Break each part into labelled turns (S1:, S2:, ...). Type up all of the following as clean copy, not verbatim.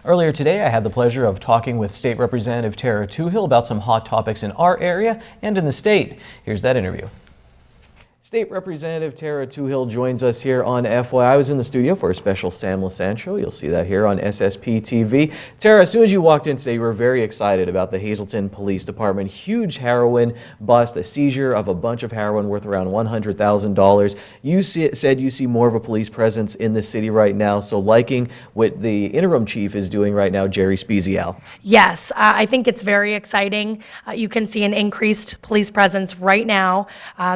S1: Earlier today, I had the pleasure of talking with State Representative Tarah Toohil about some hot topics in our area and in the state. Here's that interview. State Representative Tarah Toohil joins us here on FYI. I was in the studio for a special Sam LaSanne show. You'll see that here on SSPTV. Tarah, as soon as you walked in today, you were very excited about the Hazleton Police Department. Huge heroin bust, a seizure of a bunch of heroin worth around $100,000. You said you see more of a police presence in the city right now, so liking what the interim chief is doing right now, Jerry Spezial.
S2: Yes, I think it's very exciting. You can see an increased police presence right now.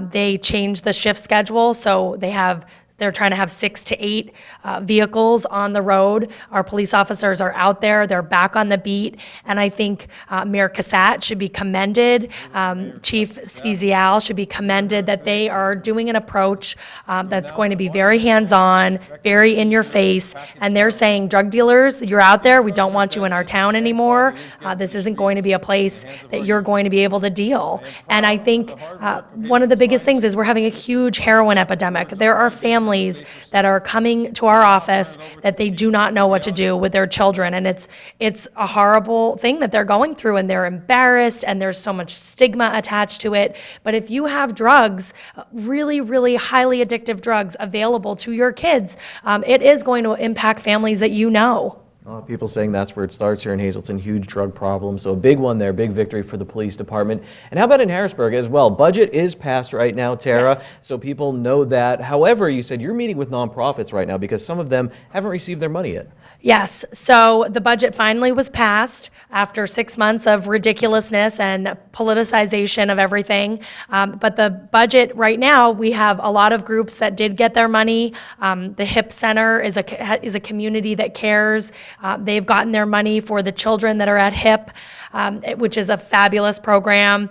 S2: They changed the shift schedule, so they're trying to have 6 to 8 vehicles on the road. Our police officers are out there. They're back on the beat. And I think Mayor Cassatt should be commended. Chief Spezial should be commended that they are doing an approach that's going to be very hands-on, very in your face. And they're saying, drug dealers, you're out there. We don't want you in our town anymore. This isn't going to be a place that you're going to be able to deal. And I think one of the biggest things is we're having a huge heroin epidemic. There are families that are coming to our office that they do not know what to do with their children, and it's a horrible thing that they're going through, and they're embarrassed, and there's so much stigma attached to it. But if you have drugs, really, really highly addictive drugs available to your kids, it is going to impact families that you know.
S1: People saying that's where it starts here in Hazleton, huge drug problem. So a big one there, big victory for the police department. And how about in Harrisburg as well? Budget is passed right now, Tarah, yes. So people know that. However, you said you're meeting with nonprofits right now because some of them haven't received their money yet.
S2: Yes, so the budget finally was passed after 6 months of ridiculousness and politicization of everything. But the budget right now, we have a lot of groups that did get their money. The HIP Center is a community that cares. They've gotten their money for the children that are at HIP, which is a fabulous program.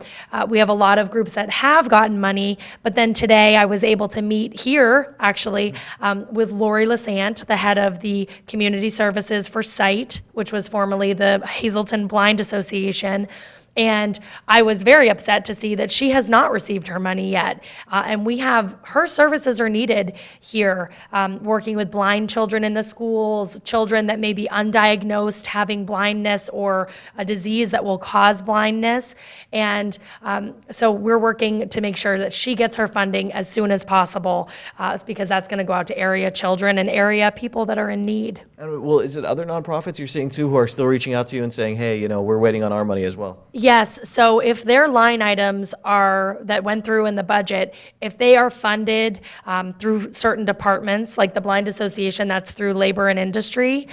S2: We have a lot of groups that have gotten money, but then today I was able to meet here, actually, with Lori LaSanne, the head of the Community Services for SIGHT, which was formerly the Hazleton Blind Association. And I was very upset to see that she has not received her money yet. And her services are needed here, working with blind children in the schools, children that may be undiagnosed having blindness or a disease that will cause blindness. And so we're working to make sure that she gets her funding as soon as possible, because that's going to go out to area children and area people that are in need.
S1: Well, is it other nonprofits you're seeing too who are still reaching out to you and saying, hey, we're waiting on our money as well?
S2: Yes, so if their line items that went through in the budget, if they are funded through certain departments, like the Blind Association, that's through Labor and Industry,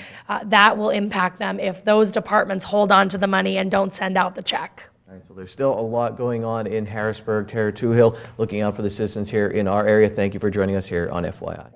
S2: that will impact them if those departments hold on to the money and don't send out the check.
S1: All right, so there's still a lot going on in Harrisburg. Tarah Toohil looking out for the citizens here in our area. Thank you for joining us here on FYI.